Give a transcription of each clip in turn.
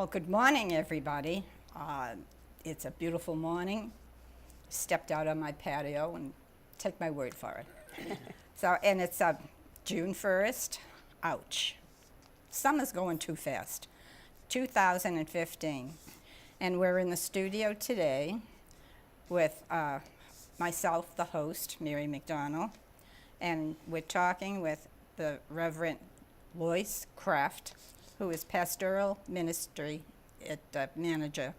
Well, good morning, everybody. It's a beautiful morning. Stepped out on my patio and take my word for it. And it's June 1st. Ouch. Summer's going too fast. 2015. And we're in the studio today with myself, the host, Mary McDonald, and we're talking with the Reverend Lois Kraft, who is Pastoral Ministry Manager,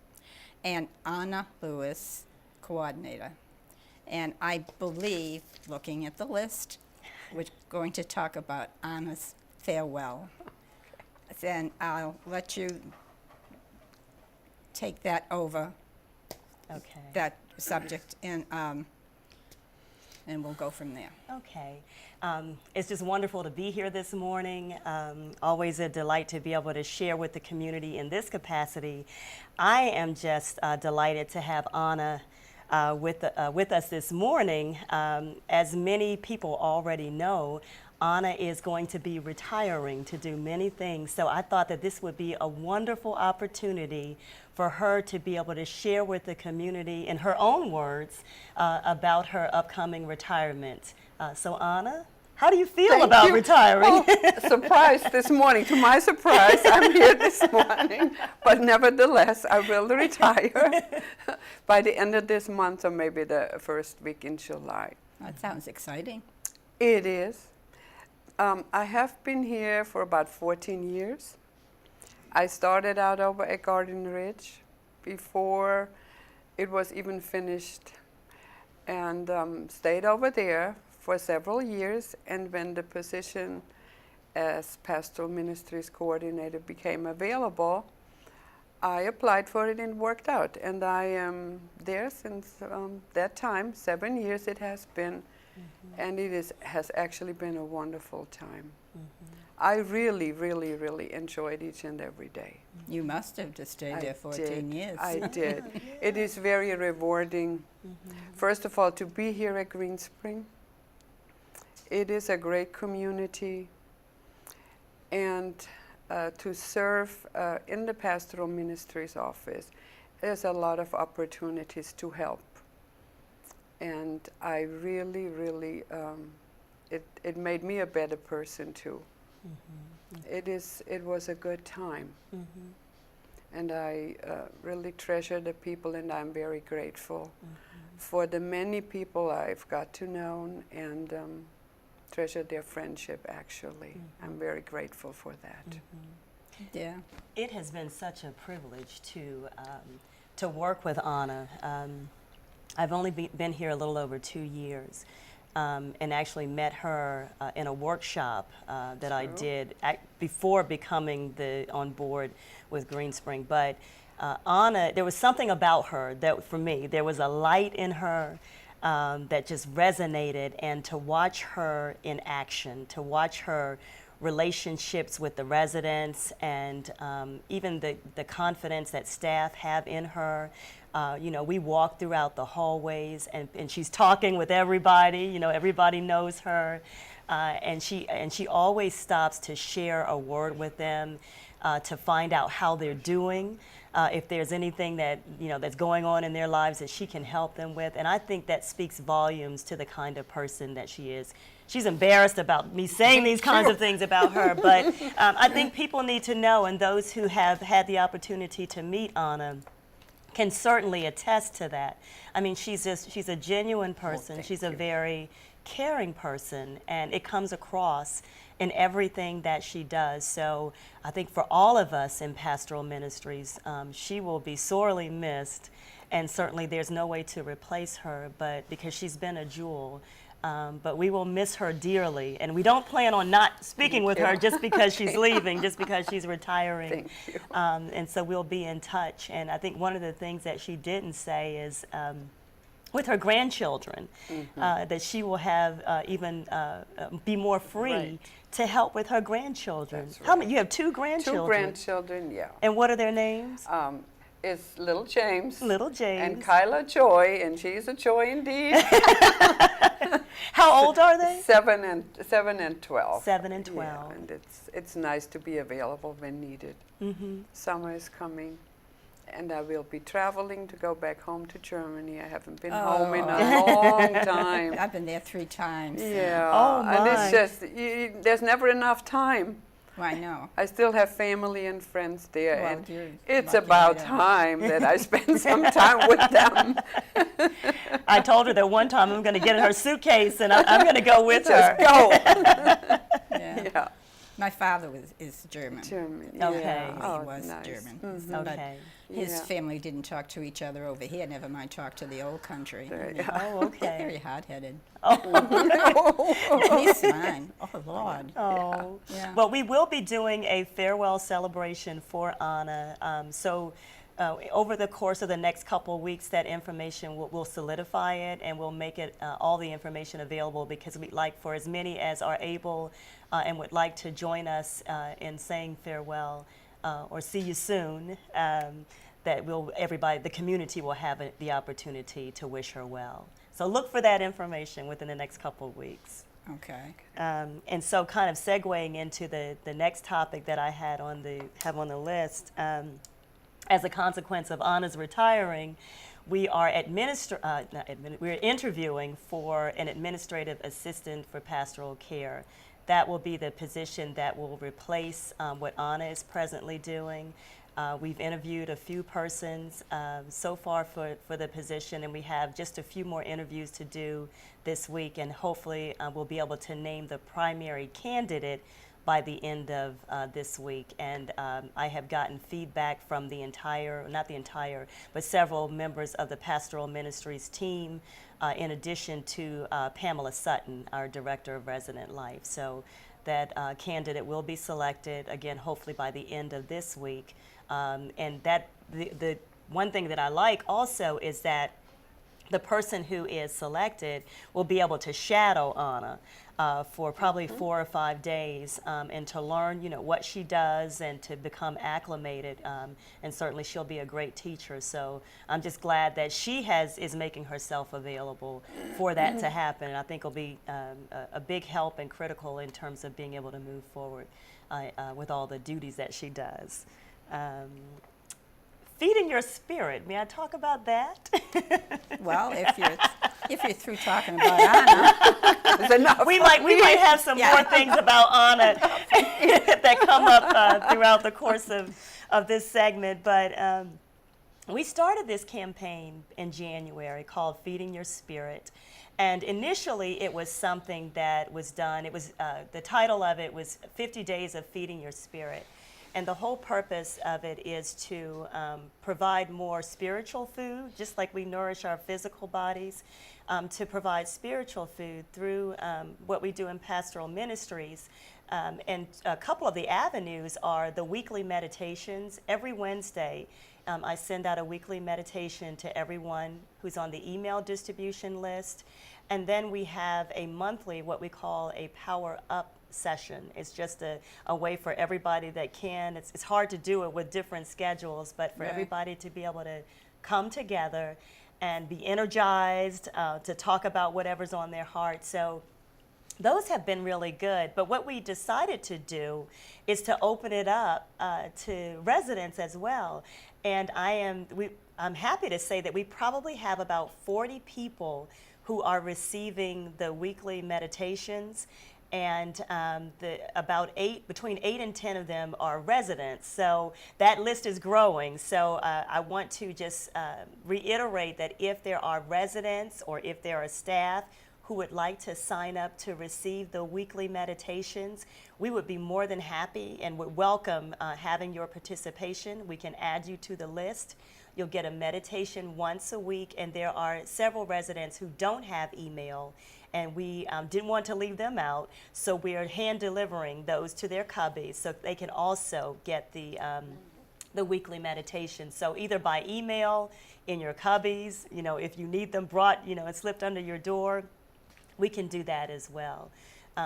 and Anna Lewis, Coordinator. And I believe, looking at the list, we're going to talk about Anna's farewell. And I'll let you take that over, that subject, and we'll go from there. Okay. It's just wonderful to be here this morning. Always a delight to be able to share with the community in this capacity. I am just delighted to have Anna with us this morning. As many people already know, Anna is going to be retiring to do many things. So I thought that this would be a wonderful opportunity for her to be able to share with the community in her own words about her upcoming retirement. So Anna, how do you feel about retiring? Oh, surprised this morning. To my surprise, I'm here this morning, but nevertheless, I will retire by the end of this month or maybe the first week in July. That sounds exciting. It is. I have been here for about 14 years. I started out over at Garden Ridge before it was even finished, and stayed over there for several years. And when the position as Pastoral Ministries Coordinator became available, I applied for it and worked out. And I am there since that time. 7 years it has been. Mm-hmm. And it has actually been a wonderful time. Mm-hmm. I really, really, really enjoyed each and every day. You must have just stayed there 14 years. I did. It is very rewarding. Mm-hmm. First of all, to be here at Greenspring. It is a great community. And to serve in the Pastoral Ministries office, there's a lot of opportunities to help. And I really, really, it made me a better person too. Mm-hmm. It was a good time. Mm-hmm. And I really treasure the people, and I'm very grateful for the many people I've got to know and treasure their friendship, actually. I'm very grateful for that. Yeah. It has been such a privilege to work with Anna. I've only been here a little over 2 years, and actually met her in a workshop that I did before becoming on board with Greenspring. But Anna, there was something about her that, for me, there was a light in her that just resonated, and to watch her in action, to watch her relationships with the residents, and even the confidence that staff have in her. We walk throughout the hallways, and she's talking with everybody. Everybody knows her, and she always stops to share a word with them, to find out how they're doing, if there's anything that that's going on in their lives that she can help them with. And I think that speaks volumes to the kind of person that she is. She's embarrassed about me saying these kinds of things about her, but I think people need to know, and those who have had the opportunity to meet Anna can certainly attest to that. I mean, she's a genuine person. She's a very caring person, and it comes across in everything that she does. So I think for all of us in Pastoral Ministries, she will be sorely missed, and certainly there's no way to replace her, but because she's been a jewel. But we will miss her dearly, and we don't plan on not speaking with her just because she's leaving, just because she's retiring. Thank you. And so we'll be in touch. And I think one of the things that she didn't say is with her grandchildren, that she will have be more free to help with her grandchildren. That's right. How many? You have 2 grandchildren? 2 grandchildren, yeah. And what are their names? It's Little James. Little James. And Kyla Joy, and she's a joy indeed. How old are they? 7 and 12. 7 and 12. Yeah, and it's nice to be available when needed. Summer is coming, and I will be traveling to go back home to Germany. I haven't been home in a long time. I've been there 3 times. Yeah, Oh, and my. it's just there's never enough time. Well, I know. I still have family and friends there, Well, and you're it's lucky about I don't. time that I spend some time with them. I told her that one time I'm going to get in her suitcase and I'm going to go with her. Just go. Yeah. Yeah. My father is German. German. Okay. Yeah. He Oh, was nice. German. Mhm. Okay. His Yeah. family didn't talk to each other over here, never mind talk to the old country. There- Oh, okay. Very hard-headed. Oh. At least mine. Oh, Lord. Oh. Yeah. Well, we will be doing a farewell celebration for Anna. Over the course of the next couple of weeks, that information we'll solidify it, and we'll make it all the information available, because we'd like for as many as are able and would like to join us in saying farewell or see you soon. That everybody, the community, will have the opportunity to wish her well. So look for that information within the next couple of weeks. Okay. And so, kind of segueing into the next topic that I have on the list, as a consequence of Anna's retiring, we are we're interviewing for an administrative assistant for pastoral care. That will be the position that will replace what Anna is presently doing. We've interviewed a few persons so far for the position, and we have just a few more interviews to do this week, and hopefully we'll be able to name the primary candidate by the end of this week. And I have gotten feedback from but several members of the Pastoral Ministries team, in addition to Pamela Sutton, our Director of Resident Life. So that candidate will be selected, again, hopefully by the end of this week. And that the one thing that I like also is that the person who is selected will be able to shadow Anna for probably 4 or 5 days, and to learn, what she does and to become acclimated. And certainly she'll be a great teacher. So I'm just glad that she is making herself available for that to happen. And I think it'll be a big help and critical in terms of being able to move forward with all the duties that she does. Feeding your spirit. May I talk about that? Well, if you're through talking about Anna, It's enough. We might have some more things about Anna that come up throughout the course of this segment. But we started this campaign in January called Feeding Your Spirit. And initially, it was something that was done. It was the title of it was 50 Days of Feeding Your Spirit. And the whole purpose of it is to provide more spiritual food, just like we nourish our physical bodies, to provide spiritual food through what we do in Pastoral Ministries. And a couple of the avenues are the weekly meditations. Every Wednesday, I send out a weekly meditation to everyone who's on the email distribution list. And then we have a monthly, what we call a Power Up session. It's just a way for everybody that can. It's hard to do it with different schedules, but for everybody to be able to come together and be energized to talk about whatever's on their heart. So those have been really good. But what we decided to do is to open it up to residents as well. And I'm happy to say that we probably have about 40 people who are receiving the weekly meditations. And between 8 and 10 of them are residents. So that list is growing. So I want to just reiterate that if there are residents or if there are staff who would like to sign up to receive the weekly meditations, we would be more than happy and would welcome having your participation. We can add you to the list. You'll get a meditation once a week, and there are several residents who don't have email, and we didn't want to leave them out, so we are hand delivering those to their cubbies so they can also get the weekly meditation. So either by email, in your cubbies, if you need them brought, and slipped under your door, we can do that as well.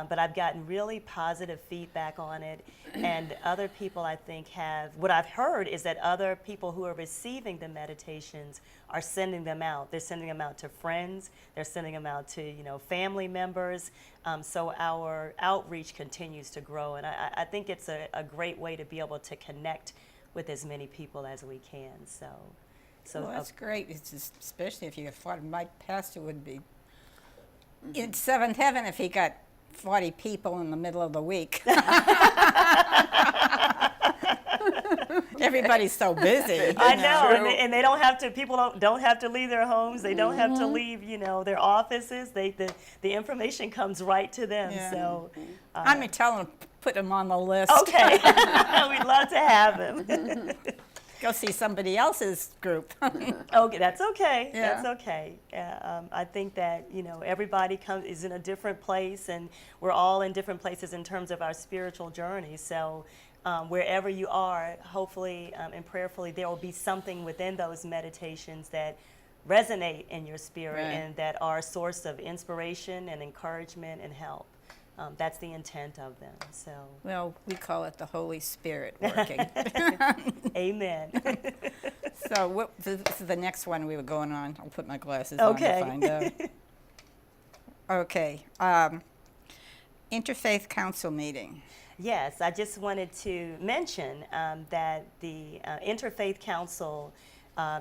But I've gotten really positive feedback on it, and other people I think what I've heard is that other people who are receiving the meditations are sending them out. They're sending them out to friends, they're sending them out to family members, so our outreach continues to grow, and I think it's a great way to be able to connect with as many people as we can. So Well, that's great. It's just, especially if you thought my pastor would be in seventh heaven if he got 40 people in the middle of the week. Everybody's so busy. I know, and they don't have to. People don't have to leave their homes. They don't have to leave, their offices. The information comes right to them. Yeah. So I'm going to tell them, put them on the list. okay, we'd love to have them. Go see somebody else's group. Okay, that's okay. Yeah. That's okay. I think that everybody is in a different place, and we're all in different places in terms of our spiritual journey. So wherever you are, hopefully and prayerfully, there will be something within those meditations that resonate in your spirit and that are a source of inspiration and encouragement and help. That's the intent of them. So. Well, we call it the Holy Spirit working. Amen. So this is the next one we were going on. I'll put my glasses on to find out. Okay. Interfaith Council meeting. Yes, I just wanted to mention that the Interfaith Council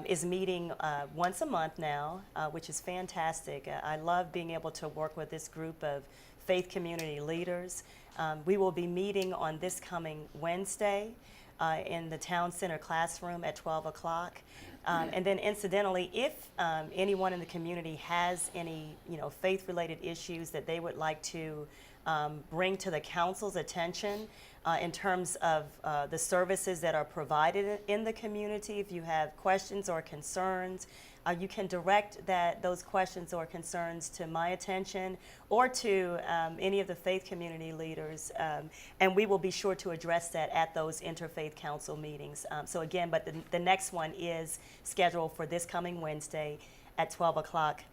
is meeting once a month now, which is fantastic. I love being able to work with this group of faith community leaders. We will be meeting on this coming Wednesday in the Town Center classroom at 12 o'clock. And then incidentally, if anyone in the community has any faith-related issues that they would like to bring to the council's attention in terms of the services that are provided in the community, if you have questions or concerns, you can direct those questions or concerns to my attention or to any of the faith community leaders, and we will be sure to address that at those Interfaith Council meetings. So again, but the next one is scheduled for this coming Wednesday at 12 o'clock,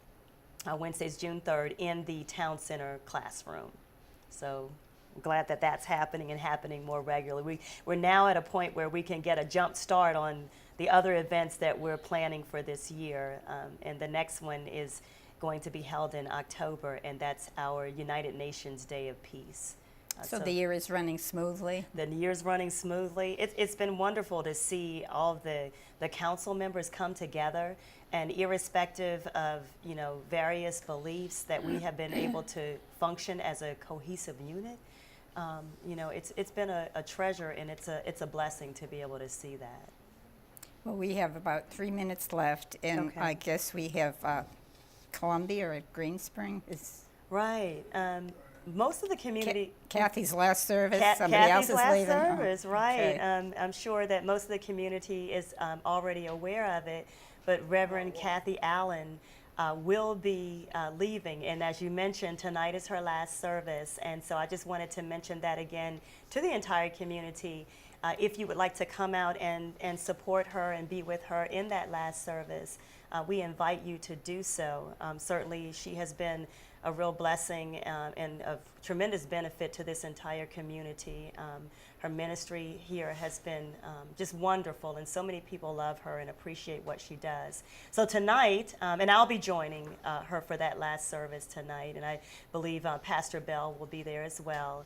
Wednesday's June 3rd, in the Town Center classroom. So I'm glad that that's happening and happening more regularly. We're now at a point where we can get a jump start on the other events that we're planning for this year. And the next one is going to be held in October, and that's our United Nations Day of Peace. So the year is running smoothly? The year's running smoothly. It's been wonderful to see all the council members come together, and irrespective of various beliefs, that we have been able to function as a cohesive unit. It's been a treasure, and it's a blessing to be able to see that. Well, we have about 3 minutes left, and Okay. I guess we have Columbia at Greenspring. Right. Most of the community. Kathy's last service. Somebody Kathy's else is last leaving. service, right. Okay. I'm sure that most of the community is already aware of it, but Reverend Kathy Allen will be leaving, and as you mentioned, tonight is her last service, and so I just wanted to mention that again to the entire community. If you would like to come out and support her and be with her in that last service, we invite you to do so. Certainly she has been a real blessing and of tremendous benefit to this entire community. Her ministry here has been just wonderful, and so many people love her and appreciate what she does. So tonight, and I'll be joining her for that last service tonight, and I believe Pastor Bell will be there as well.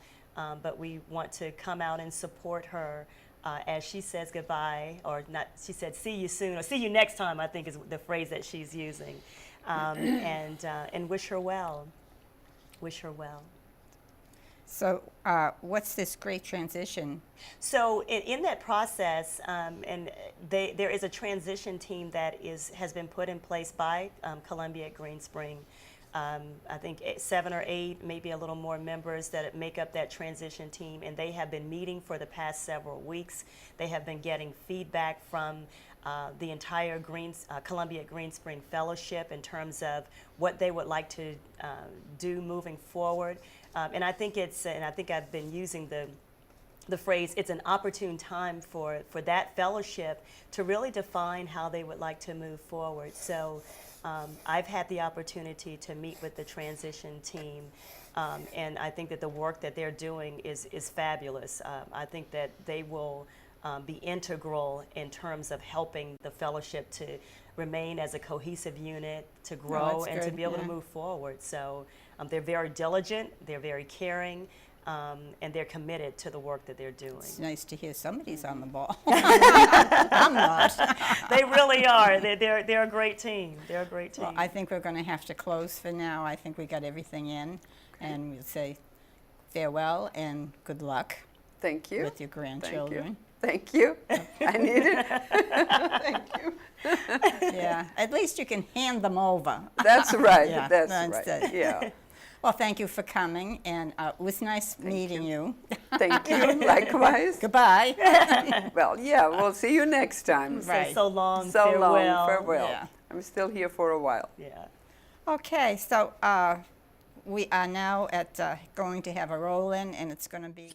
But we want to come out and support her as she says goodbye, or not, she said see you soon, or see you next time, I think is the phrase that she's using, and wish her well. Wish her well. So what's this great transition? So in that process, and there is a transition team that has been put in place by Columbia at Greenspring. I think 7 or 8, maybe a little more members that make up that transition team, and they have been meeting for the past several weeks. They have been getting feedback from the entire Columbia Greenspring Fellowship in terms of what they would like to do moving forward. And I think and I think I've been using the phrase, it's an opportune time for that fellowship to really define how they would like to move forward. So I've had the opportunity to meet with the transition team, and I think that the work that they're doing is fabulous. I think that they will be integral in terms of helping the fellowship to remain as a cohesive unit, to grow, that's and to good, be able yeah. to move forward. So they're very diligent, they're very caring, and they're committed to the work that they're doing. It's nice to hear somebody's on the ball. I'm not. They really are. They're a great team. They're a great team. Well, I think we're going to have to close for now. I think we got everything in, and we'll say farewell and good luck Thank you. with your grandchildren. Thank you. I need it. Thank you. Yeah, at least you can hand them over. That's right. Yeah, That's instead. right. Yeah. Well, thank you for coming, and it was nice meeting you. Thank you. Likewise. Goodbye. Well, yeah, we'll see you next time. Right. Say so long, So farewell. long. Farewell. Yeah. I'm still here for a while. Yeah. Okay, so we are now at going to have a roll-in, and it's going to be